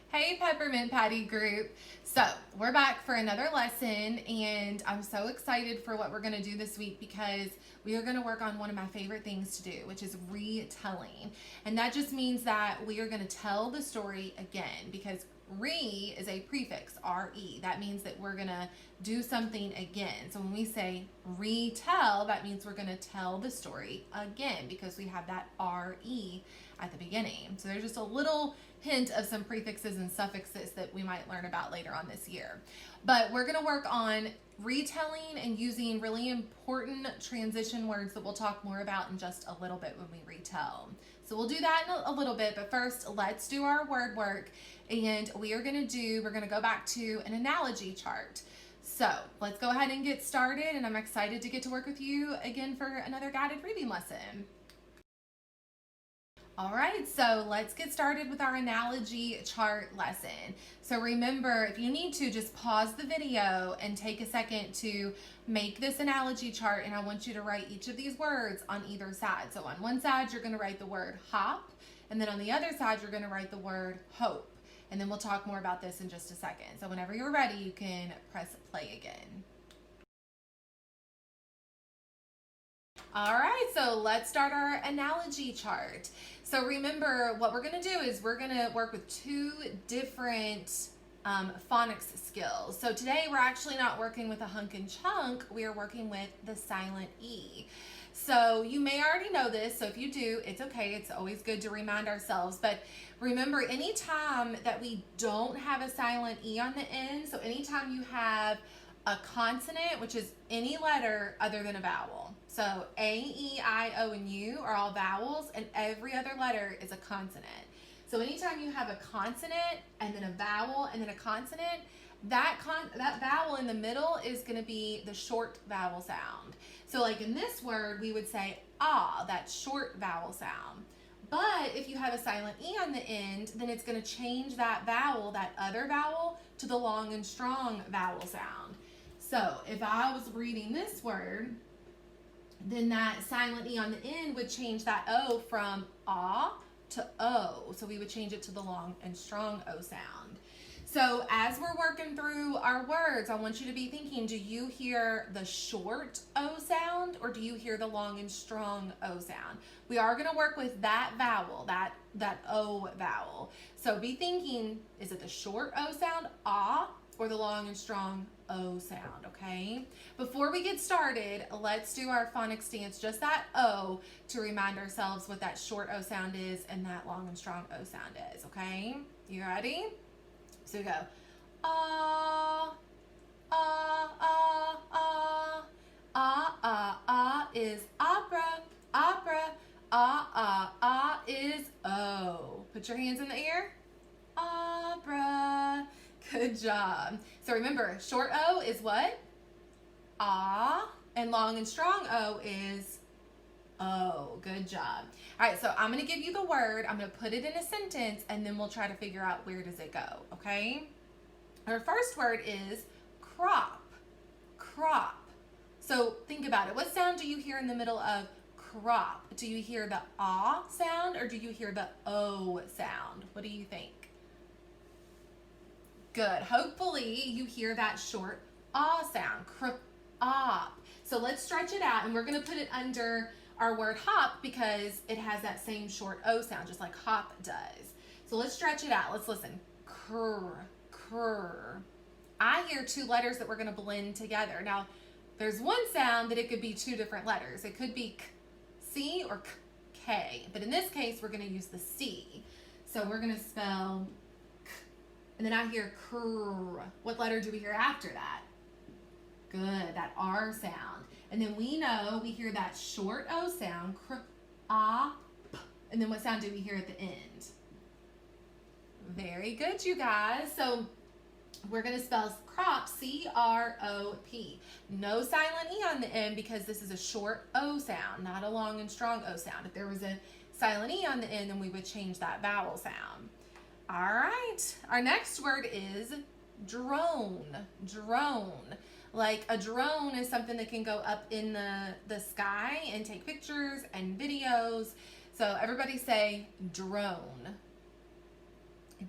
Hey Peppermint Patty group. So we're back for another lesson and I'm so excited for what we're going to do this week because we are going to work on one of my favorite things to do, which is retelling. And that just means that we are going to tell the story again because re is a prefix, re. That means that we're going to do something again. So when we say retell, that means we're going to tell the story again because we have that re at the beginning. So there's just a little hint of some prefixes and suffixes that we might learn about later on this year. But we're going to work on retelling and using really important transition words that we'll talk more about in just a little bit when we retell. So we'll do that in a little bit, but first let's do our word work. And we're going to go back to an analogy chart. So let's go ahead and get started, and I'm excited to get to work with you again for another guided reading lesson. All right, so let's get started with our analogy chart lesson. So remember, if you need to, just pause the video and take a second to make this analogy chart, and I want you to write each of these words on either side. So on one side, you're gonna write the word hop, and then on the other side, you're gonna write the word hope. And then we'll talk more about this in just a second. So whenever you're ready, you can press play again. All right, so let's start our analogy chart. So remember, what we're going to do is we're going to work with two different phonics skills. So today we're actually not working with a hunk and chunk, we are working with the silent E. So you may already know this, so if you do, it's okay. It's always good to remind ourselves. But remember, anytime that we don't have a silent E on the end, so anytime you have a consonant, which is any letter other than a vowel. So A, E, I, O, and U are all vowels, and every other letter is a consonant. So anytime you have a consonant, and then a vowel, and then a consonant, that vowel in the middle is going to be the short vowel sound. So like in this word, we would say ah, that short vowel sound. But if you have a silent E on the end, then it's going to change that vowel, that other vowel, to the long and strong vowel sound. So if I was reading this word, then that silent E on the end would change that O from ah to O. So we would change it to the long and strong O sound. So as we're working through our words, I want you to be thinking, do you hear the short O sound or do you hear the long and strong O sound? We are going to work with that vowel, that O vowel. So be thinking, is it the short O sound, ah, or the long and strong O sound, okay? Before we get started, let's do our phonics dance, just that O, to remind ourselves what that short O sound is and that long and strong O sound is, okay? You ready? So we go, ah, ah, ah, ah, ah, ah, ah is opera, opera, ah, ah, ah is O. Put your hands in the air, opera. Good job. So remember, short O is what? Ah, and long and strong O is O. Good job. All right, so I'm going to give you the word. I'm going to put it in a sentence, and then we'll try to figure out where does it go, okay? Our first word is crop. Crop. So think about it. What sound do you hear in the middle of crop? Do you hear the ah sound or do you hear the O sound? What do you think? Good. Hopefully you hear that short ah sound, crop. So let's stretch it out, and we're going to put it under our word hop because it has that same short O sound, just like hop does. So let's stretch it out. Let's listen. Crr. I hear two letters that we're going to blend together. Now, there's one sound that it could be two different letters. It could be C or K, but in this case, we're going to use the C. So we're going to spell and then I hear krr. What letter do we hear after that? Good, that R sound. And then we know we hear that short O sound, kr, ah, p. And then what sound do we hear at the end? Very good, you guys. So we're going to spell crop, C-R-O-P. No silent E on the end because this is a short O sound, not a long and strong O sound. If there was a silent E on the end, then we would change that vowel sound. All right, our next word is drone. Drone. Like a drone is something that can go up in the sky and take pictures and videos. So everybody say drone.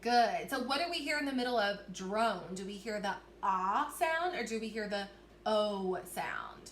Good. So what do we hear in the middle of drone? Do we hear the ah sound or do we hear the o sound?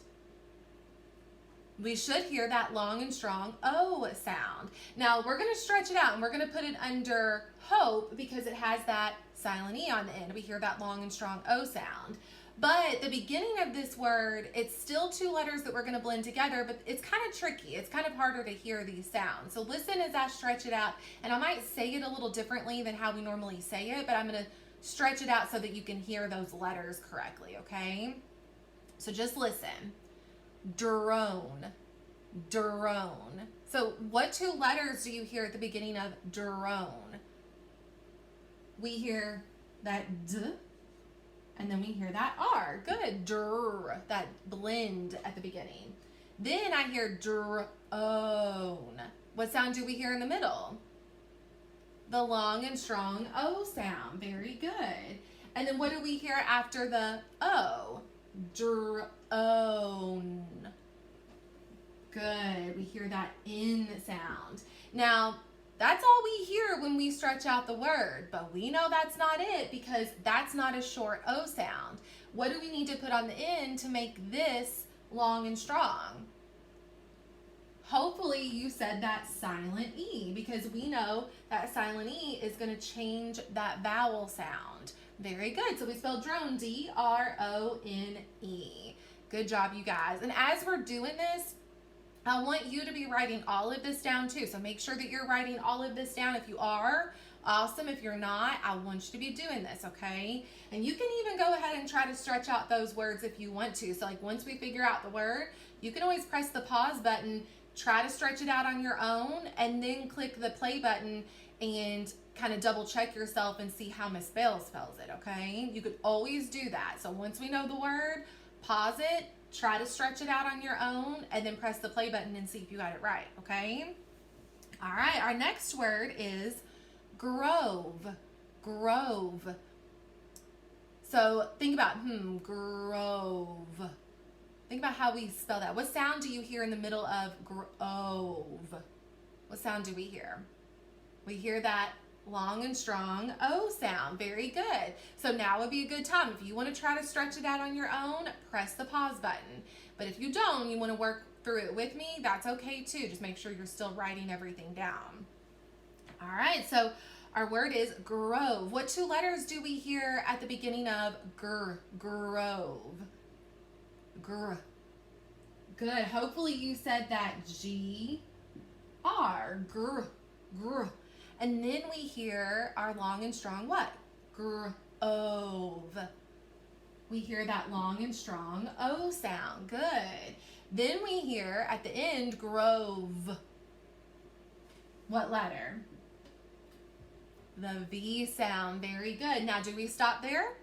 We should hear that long and strong O sound. Now we're going to stretch it out and we're going to put it under hope because it has that silent E on the end. We hear that long and strong O sound. But the beginning of this word, it's still two letters that we're going to blend together, but it's kind of tricky. It's kind of harder to hear these sounds. So listen as I stretch it out, and I might say it a little differently than how we normally say it, but I'm going to stretch it out so that you can hear those letters correctly, okay? So just listen. Drone, drone. So what two letters do you hear at the beginning of drone? We hear that D, and then we hear that R. Good. Dr, that blend at the beginning. Then I hear drone. What sound do we hear in the middle? The long and strong O sound. Very good. And then what do we hear after the O? Drone. Good. We hear that N sound. Now, that's all we hear when we stretch out the word, but we know that's not it because that's not a short O sound. What do we need to put on the end to make this long and strong? Hopefully you said that silent E because we know that silent E is going to change that vowel sound. Very good. So we spelled drone, D-R-O-N-E. Good job, you guys. And as we're doing this, I want you to be writing all of this down too. So make sure that you're writing all of this down. If you are, awesome. If you're not, I want you to be doing this, okay? And you can even go ahead and try to stretch out those words if you want to. So like once we figure out the word, you can always press the pause button, try to stretch it out on your own, and then click the play button and kind of double check yourself and see how Miss Bell spells it, okay? You could always do that. So once we know the word, pause it, try to stretch it out on your own, and then press the play button and see if you got it right, okay? All right, our next word is grove. Grove. So think about, grove. Think about how we spell that. What sound do you hear in the middle of grove? What sound do we hear? We hear that long and strong O sound. Very good. So now would be a good time. If you want to try to stretch it out on your own, press the pause button. But if you don't, you want to work through it with me, that's okay too. Just make sure you're still writing everything down. All right, so our word is grove. What two letters do we hear at the beginning of grove? Gr. Good. Hopefully you said that G-R. Gr. Gr. And then we hear our long and strong what? Grove. We hear that long and strong O sound. Good. Then we hear at the end grove. What letter? The V sound. Very good. Now, do we stop there?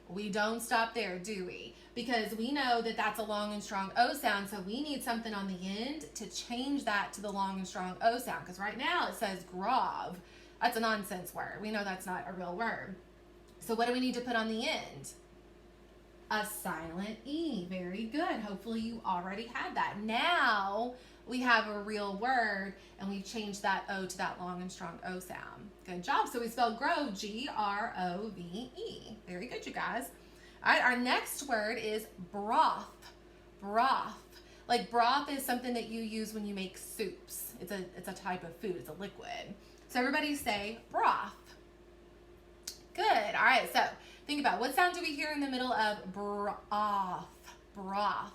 We don't stop there, do we? Because we know that that's a long and strong O sound, so we need something on the end to change that to the long and strong O sound. Because right now it says grov. That's a nonsense word. We know that's not a real word. So what do we need to put on the end? A silent E. Very good. Hopefully you already had that. Now we have a real word, and we've changed that O to that long and strong O sound. Good job. So we spelled grove, G-R-O-V-E. Very good, you guys. All right, our next word is broth. Broth. Like broth is something that you use when you make soups. It's a type of food. It's a liquid. So everybody say broth. Good. All right, so think about what sound do we hear in the middle of broth? Broth.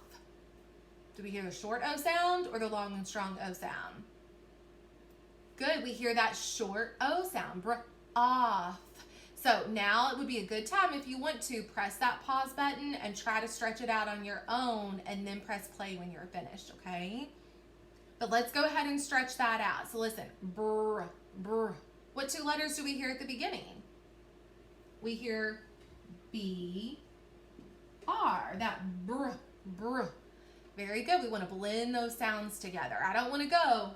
Do we hear the short O sound or the long and strong O sound? Good. We hear that short O sound. Broth. So now it would be a good time if you want to press that pause button and try to stretch it out on your own and then press play when you're finished, okay? But let's go ahead and stretch that out. So listen, brr, brr. What two letters do we hear at the beginning? We hear B, R, that brr, brr. Very good. We want to blend those sounds together. I don't want to go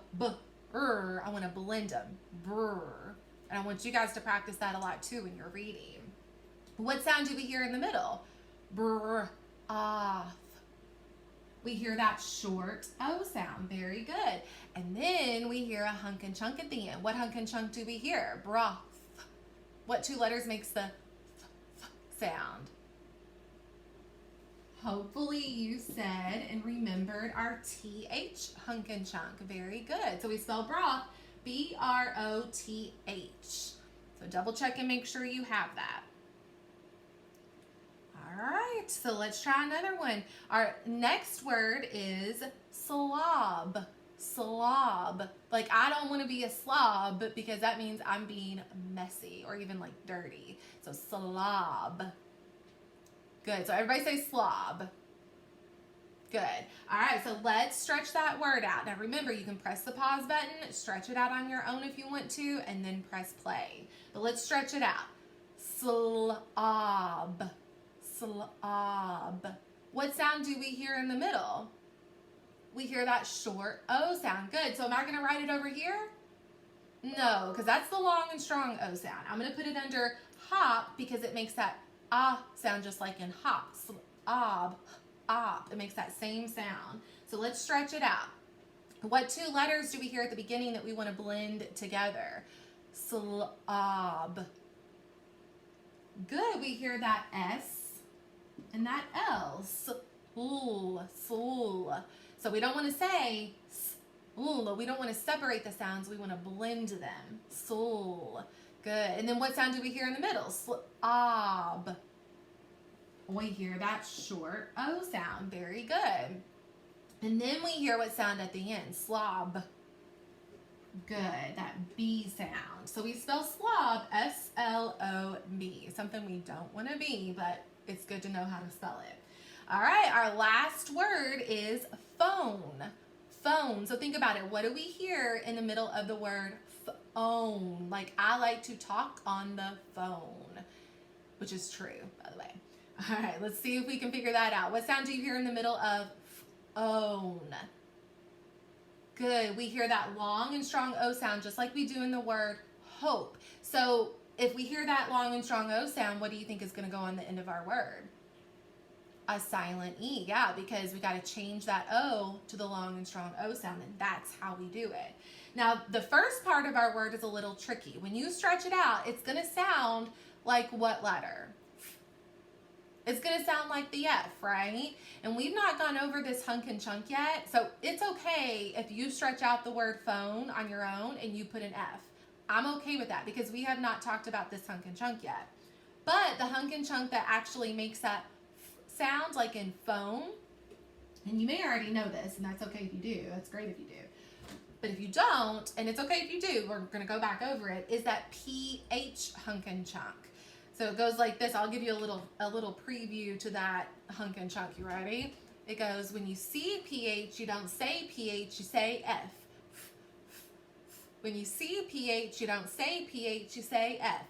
brr. I want to blend them. Brr. And I want you guys to practice that a lot too when you're reading. What sound do we hear in the middle? Brr, off. We hear that short O sound. Very good. And then we hear a hunk and chunk at the end. What hunk and chunk do we hear? Broth. What two letters makes the sound? Hopefully you said and remembered our TH hunk and chunk. Very good. So we spell broth, B-R-O-T-H. So double check and make sure you have that. All right, so let's try another one. Our next word is slob. Slob. Like, I don't want to be a slob because that means I'm being messy or even like dirty. So slob. Good. So everybody say slob. Good. All right, so let's stretch that word out. Now remember, you can press the pause button, stretch it out on your own if you want to, and then press play. But let's stretch it out. Slob. Slob. What sound do we hear in the middle? We hear that short O sound. Good. So am I going to write it over here? No, because that's the long and strong O sound. I'm going to put it under hop because it makes that ah sound just like in hop. Slob, op. It makes that same sound. So let's stretch it out. What two letters do we hear at the beginning that we want to blend together? Slob. Good. We hear that S and that L. Sool. So we don't want to say sool. We don't want to separate the sounds. We want to blend them. Sool. Good. And then what sound do we hear in the middle? Slob. We hear that short O sound. Very good. And then we hear what sound at the end? Slob. Good. That B sound. So we spell slob, S-L-O-B. Something we don't want to be, but it's good to know how to spell it. All right. Our last word is phone. Phone. So think about it. What do we hear in the middle of the word phone? Like, I like to talk on the phone, which is true, by the way. All right, let's see if we can figure that out. What sound do you hear in the middle of phone? Good. We hear that long and strong O sound just like we do in the word hope. So if we hear that long and strong O sound, what do you think is going to go on the end of our word? A silent E. Yeah, because we got to change that O to the long and strong O sound, and that's how we do it. Now, the first part of our word is a little tricky. When you stretch it out, it's going to sound like what letter? It's going to sound like the F, right? And we've not gone over this hunk and chunk yet, so it's okay if you stretch out the word phone on your own and you put an F. I'm okay with that because we have not talked about this hunk and chunk yet. But the hunk and chunk that actually makes that sound like in phone, and you may already know this, and that's okay if you do. That's great if you do. But if you don't, and it's okay if you do, we're going to go back over it, is that PH hunk and chunk. So it goes like this. I'll give you a little preview to that hunk and chunk. You ready? It goes, when you see PH, you don't say PH, you say F. When you see PH, you don't say PH, you say F.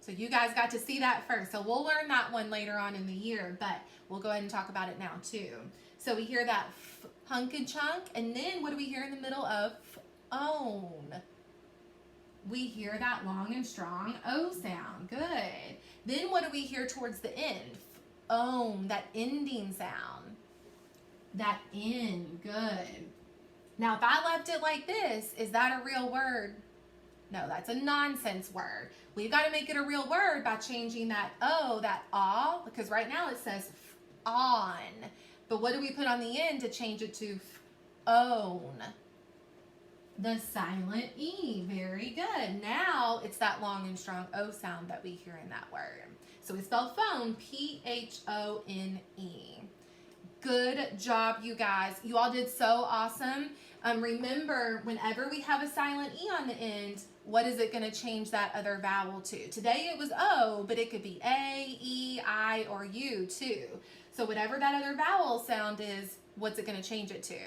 So you guys got to see that first. So we'll learn that one later on in the year, but we'll go ahead and talk about it now too. So we hear that hunk and chunk, and then what do we hear in the middle of own? We hear that long and strong O sound. Good. Then what do we hear towards the end? Own, that ending sound. That N. Good. Now, if I left it like this, is that a real word? No, that's a nonsense word. We've got to make it a real word by changing that O, that ah, because right now it says on. But what do we put on the end to change it to own? The silent E. Very good. Now it's that long and strong O sound that we hear in that word. So we spell phone, P-H-O-N-E. Good job, you guys. You all did so awesome. Remember, whenever we have a silent E on the end, what is it going to change that other vowel to? Today it was O, but it could be A, E, I, or U too. So whatever that other vowel sound is, what's it going to change it to?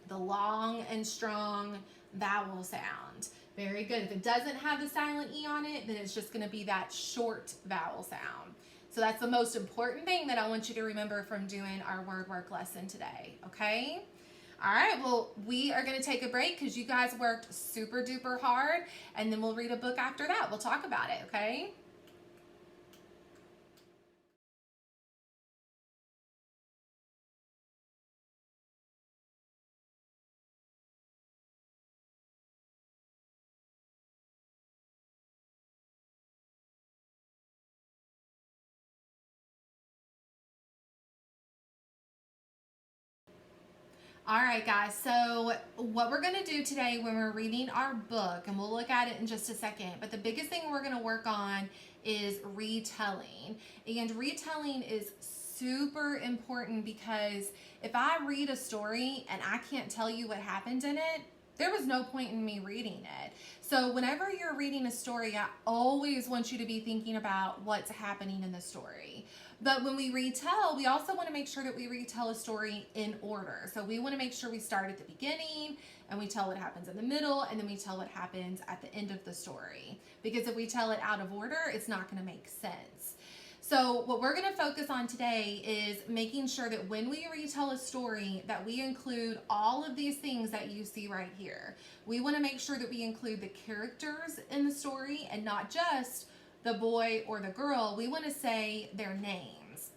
The long and strong vowel sound. Very good. If it doesn't have the silent E on it, then it's just going to be that short vowel sound. So that's the most important thing that I want you to remember from doing our word work lesson today, okay? All right, well, we are going to take a break because you guys worked super duper hard, and then we'll read a book after that. We'll talk about it, okay? All right, guys. So, what we're going to do today when we're reading our book, and we'll look at it in just a second, but the biggest thing we're going to work on is retelling. And retelling is super important because if I read a story and I can't tell you what happened in it, there was no point in me reading it. So, whenever you're reading a story, I always want you to be thinking about what's happening in the story. But when we retell, we also want to make sure that we retell a story in order. So we want to make sure we start at the beginning and we tell what happens in the middle and then we tell what happens at the end of the story. Because if we tell it out of order, it's not going to make sense. So what we're going to focus on today is making sure that when we retell a story that we include all of these things that you see right here. We want to make sure that we include the characters in the story and not just the boy or the girl. We want to say their names.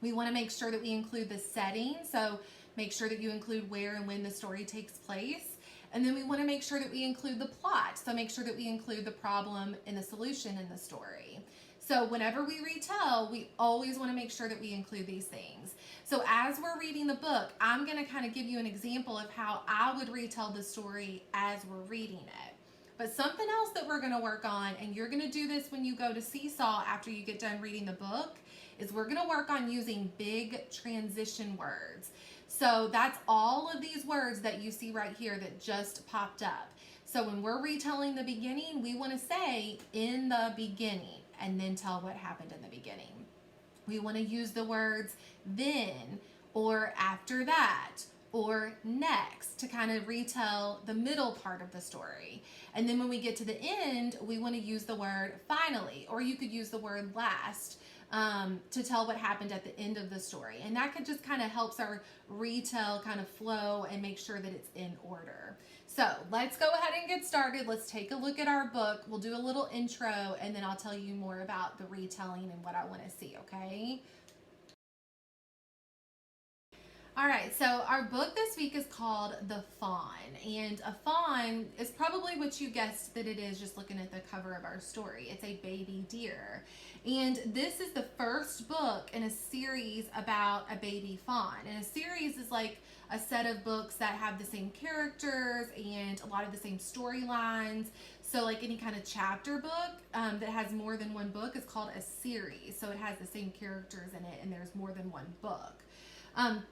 We want to make sure that we include the setting. So make sure that you include where and when the story takes place. And then we want to make sure that we include the plot. So make sure that we include the problem and the solution in the story. So whenever we retell, we always want to make sure that we include these things. So as we're reading the book, I'm going to kind of give you an example of how I would retell the story as we're reading it. But something else that we're going to work on, and you're going to do this when you go to Seesaw after you get done reading the book, is we're going to work on using big transition words. So that's all of these words that you see right here that just popped up. So when we're retelling the beginning, we want to say in the beginning and then tell what happened in the beginning. We want to use the words then or after that or next to kind of retell the middle part of the story. And then when we get to the end, we want to use the word finally, or you could use the word last to tell what happened at the end of the story. And that could just kind of helps our retell kind of flow and make sure that it's in order. So let's go ahead and get started. Let's take a look at our book. We'll do a little intro and then I'll tell you more about the retelling and what I want to see, okay? All right, so our book this week is called The Fawn, and a fawn is probably what you guessed that it is just looking at the cover of our story. It's a baby deer, and this is the first book in a series about a baby fawn, and a series is like a set of books that have the same characters and a lot of the same storylines. So like any kind of chapter book that has more than one book is called a series, so it has the same characters in it and there's more than one book.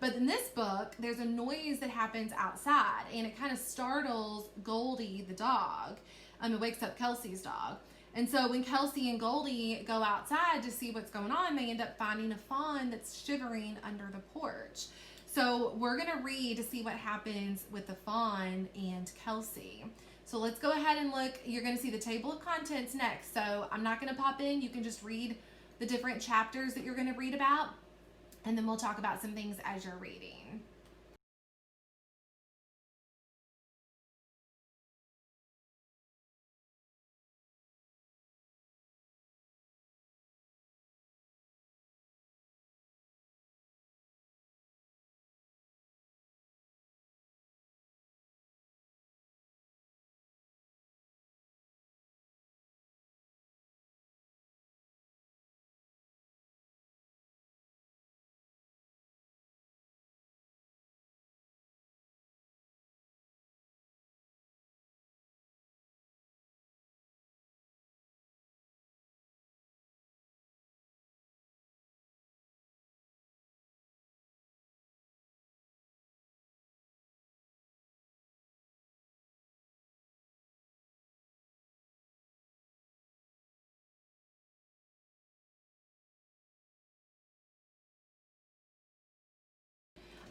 But in this book, there's a noise that happens outside, and it kind of startles Goldie, the dog. It wakes up Kelsey's dog. And so when Kelsey and Goldie go outside to see what's going on, they end up finding a fawn that's shivering under the porch. So we're going to read to see what happens with the fawn and Kelsey. So let's go ahead and look. You're going to see the table of contents next. So I'm not going to pop in. You can just read the different chapters that you're going to read about. And then we'll talk about some things as you're reading.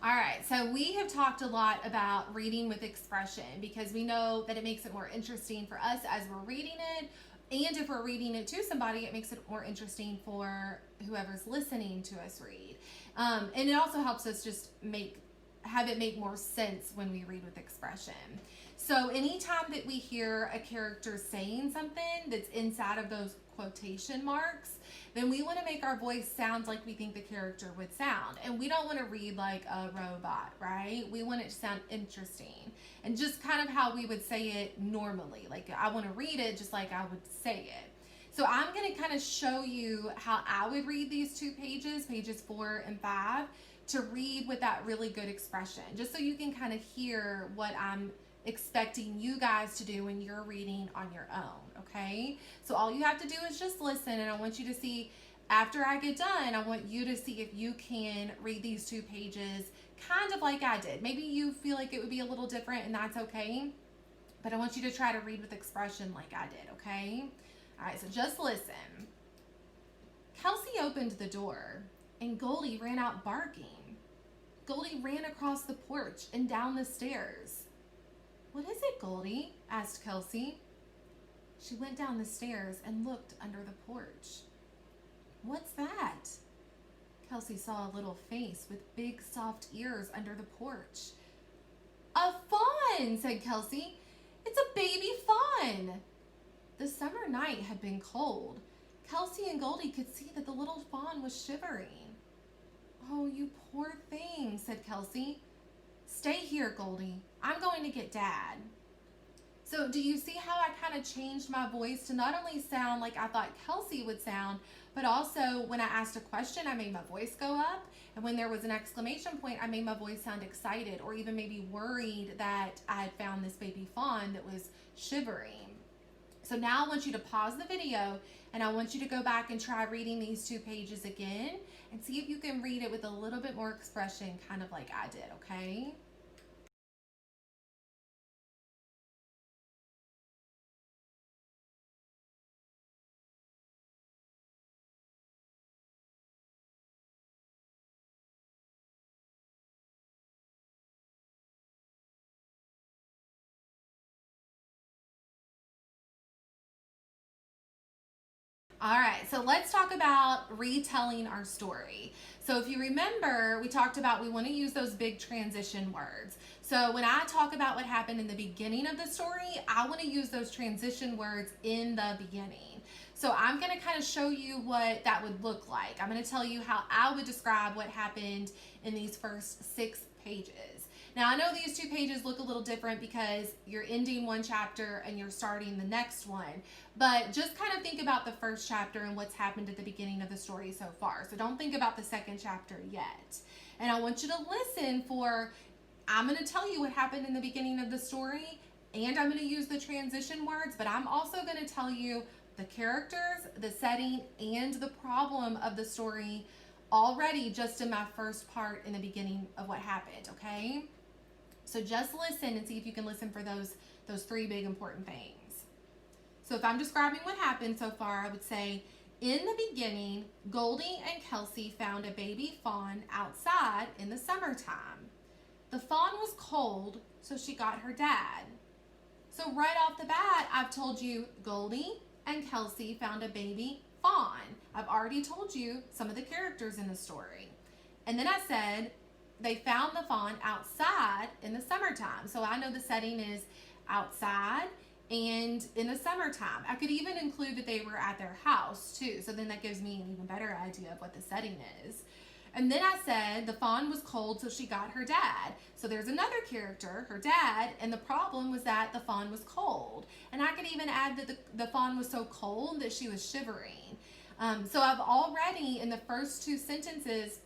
All right, so we have talked a lot about reading with expression because we know that it makes it more interesting for us as we're reading it. And if we're reading it to somebody, it makes it more interesting for whoever's listening to us read. And it also helps us just have it make more sense when we read with expression. So anytime that we hear a character saying something that's inside of those quotation marks, then we want to make our voice sound like we think the character would sound. And we don't want to read like a robot, right? We want it to sound interesting and just kind of how we would say it normally. Like I want to read it just like I would say it. So I'm going to kind of show you how I would read these two pages, pages 4 and 5. to read with that really good expression, just so you can kind of hear what I'm expecting you guys to do when you're reading on your own, okay? So all you have to do is just listen, and I want you to see, after I get done, I want you to see if you can read these 2 pages kind of like I did. Maybe you feel like it would be a little different, and that's okay, but I want you to try to read with expression like I did, okay? All right, so just listen. Kelsey opened the door, and Goldie ran out barking. Goldie ran across the porch and down the stairs. "What is it, Goldie?" asked Kelsey. She went down the stairs and looked under the porch. "What's that?" Kelsey saw a little face with big soft ears under the porch. "A fawn," said Kelsey. "It's a baby fawn." The summer night had been cold. Kelsey and Goldie could see that the little fawn was shivering. "Oh, you poor thing," said Kelsey. "Stay here, Goldie. I'm going to get Dad." So do you see how I kind of changed my voice to not only sound like I thought Kelsey would sound, but also when I asked a question, I made my voice go up. And when there was an exclamation point, I made my voice sound excited or even maybe worried that I had found this baby fawn that was shivering. So now I want you to pause the video, and I want you to go back and try reading these 2 pages again and see if you can read it with a little bit more expression, kind of like I did, okay? All right, so let's talk about retelling our story. So if you remember, we talked about we want to use those big transition words. So when I talk about what happened in the beginning of the story, I want to use those transition words in the beginning. So I'm going to kind of show you what that would look like. I'm going to tell you how I would describe what happened in these first 6 pages. Now, I know these 2 pages look a little different because you're ending one chapter and you're starting the next one, but just kind of think about the first chapter and what's happened at the beginning of the story so far. So don't think about the second chapter yet. And I want you to listen for, I'm going to tell you what happened in the beginning of the story, and I'm going to use the transition words, but I'm also going to tell you the characters, the setting, and the problem of the story already just in my first part in the beginning of what happened, okay? So just listen and see if you can listen for those 3 big important things. So if I'm describing what happened so far, I would say, in the beginning, Goldie and Kelsey found a baby fawn outside in the summertime. The fawn was cold, so she got her dad. So right off the bat, I've told you Goldie and Kelsey found a baby fawn. I've already told you some of the characters in the story. And then I said they found the fawn outside in the summertime. So I know the setting is outside and in the summertime. I could even include that they were at their house too. So then that gives me an even better idea of what the setting is. And then I said the fawn was cold, so she got her dad. So there's another character, her dad, and the problem was that the fawn was cold. And I could even add that the fawn was so cold that she was shivering. So I've already, in the first 2 sentences,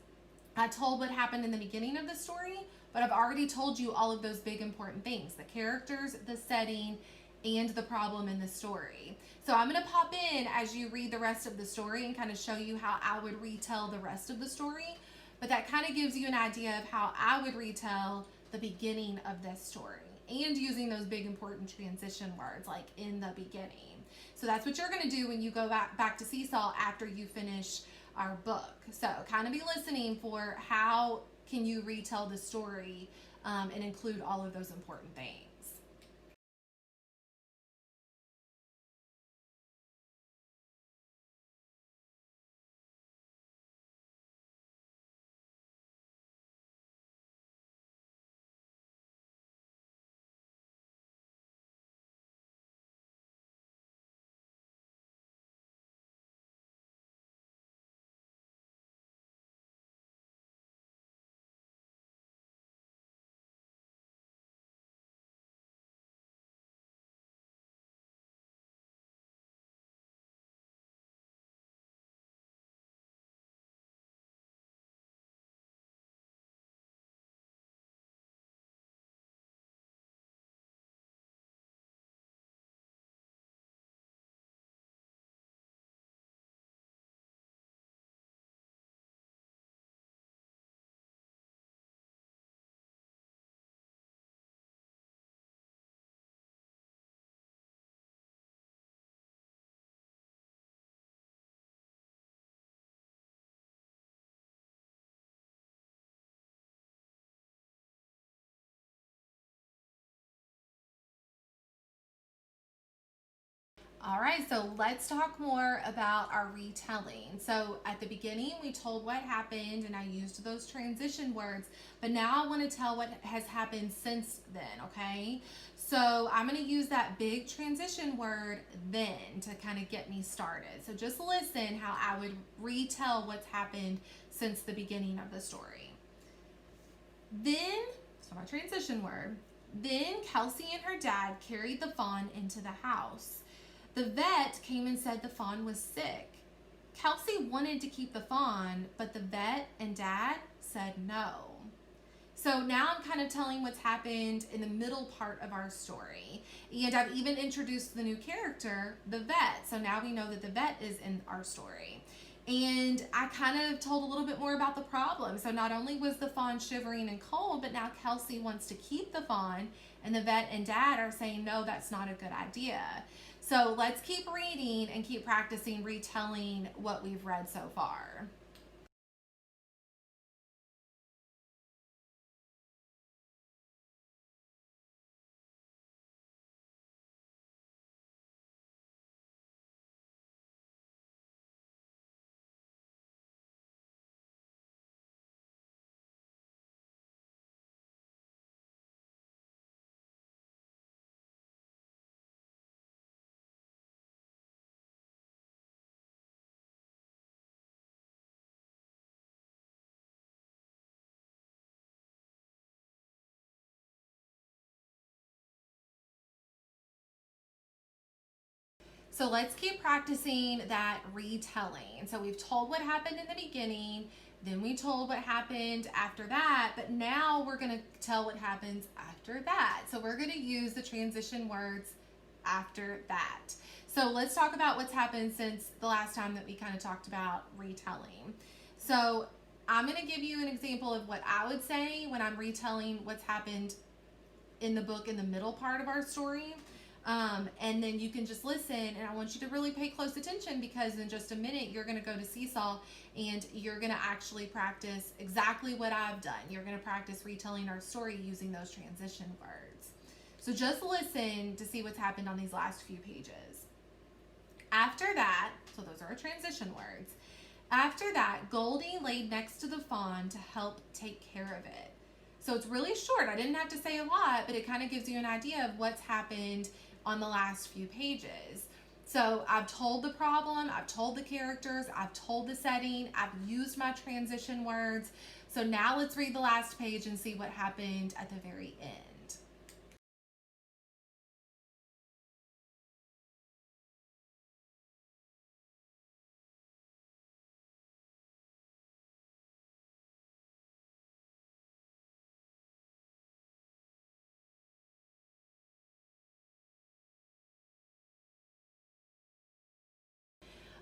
I told what happened in the beginning of the story, but I've already told you all of those big important things, the characters, the setting, and the problem in the story. So I'm going to pop in as you read the rest of the story and kind of show you how I would retell the rest of the story, but that kind of gives you an idea of how I would retell the beginning of this story and using those big important transition words like in the beginning. So that's what you're going to do when you go back to Seesaw after you finish our book. So kind of be listening for how can you retell the story and include all of those important things. All right, so let's talk more about our retelling. So at the beginning, we told what happened and I used those transition words, but now I want to tell what has happened since then, okay? So I'm going to use that big transition word then to kind of get me started. So just listen how I would retell what's happened since the beginning of the story. Then, so my transition word, then Kelsey and her dad carried the fawn into the house. The vet came and said the fawn was sick. Kelsey wanted to keep the fawn, but the vet and dad said no. So now I'm kind of telling what's happened in the middle part of our story. And I've even introduced the new character, the vet. So now we know that the vet is in our story. And I kind of told a little bit more about the problem. So not only was the fawn shivering and cold, but now Kelsey wants to keep the fawn, and the vet and dad are saying, no, that's not a good idea. So let's keep reading and keep practicing retelling what we've read so far. So let's keep practicing that retelling. So we've told what happened in the beginning, then we told what happened after that, but now we're going to tell what happens after that. So we're going to use the transition words after that. So let's talk about what's happened since the last time that we kind of talked about retelling. So I'm going to give you an example of what I would say when I'm retelling what's happened in the book in the middle part of our story. And then you can just listen, and I want you to really pay close attention, because in just a minute you're going to go to Seesaw and you're going to actually practice exactly what I've done. You're going to practice retelling our story using those transition words. So just listen to see what's happened on these last few pages. After that, so those are our transition words. After that, Goldie laid next to the fawn to help take care of it. So it's really short. I didn't have to say a lot, but it kind of gives you an idea of what's happened on the last few pages. So I've told the problem, I've told the characters, I've told the setting, I've used my transition words. So now let's read the last page and see what happened at the very end.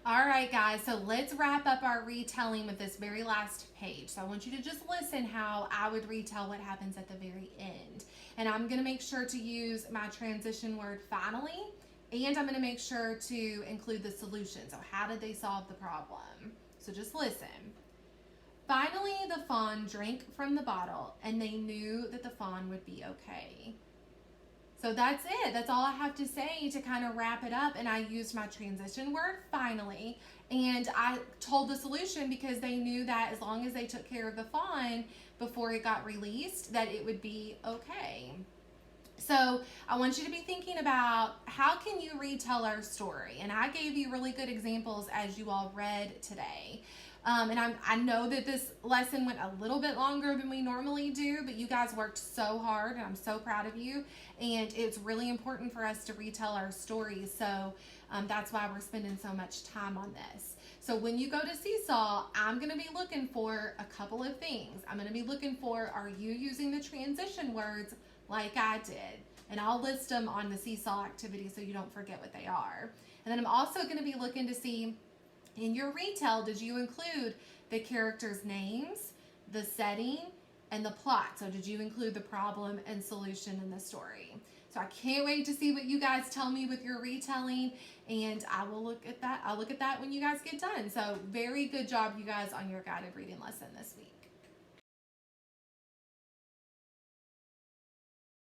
All right, guys, so let's wrap up our retelling with this very last page. So I want you to just listen how I would retell what happens at the very end. And I'm going to make sure to use my transition word finally, and I'm going to make sure to include the solution. So how did they solve the problem? So just listen. Finally, the fawn drank from the bottle, and they knew that the fawn would be okay. So that's it. That's all I have to say to kind of wrap it up. And I used my transition word finally. And I told the solution because they knew that as long as they took care of the fawn before it got released, that it would be okay. So I want you to be thinking about how can you retell our story? And I gave you really good examples as you all read today. And I know that this lesson went a little bit longer than we normally do, but you guys worked so hard, and I'm so proud of you. And it's really important for us to retell our stories. So that's why we're spending so much time on this. So when you go to Seesaw, I'm going to be looking for a couple of things. I'm going to be looking for, are you using the transition words like I did? And I'll list them on the Seesaw activity so you don't forget what they are. And then I'm also going to be looking to see, in your retell, did you include the characters' names, the setting, and the plot? So did you include the problem and solution in the story? So I can't wait to see what you guys tell me with your retelling, and I will look at that. I'll look at that when you guys get done. So very good job, you guys, on your guided reading lesson this week.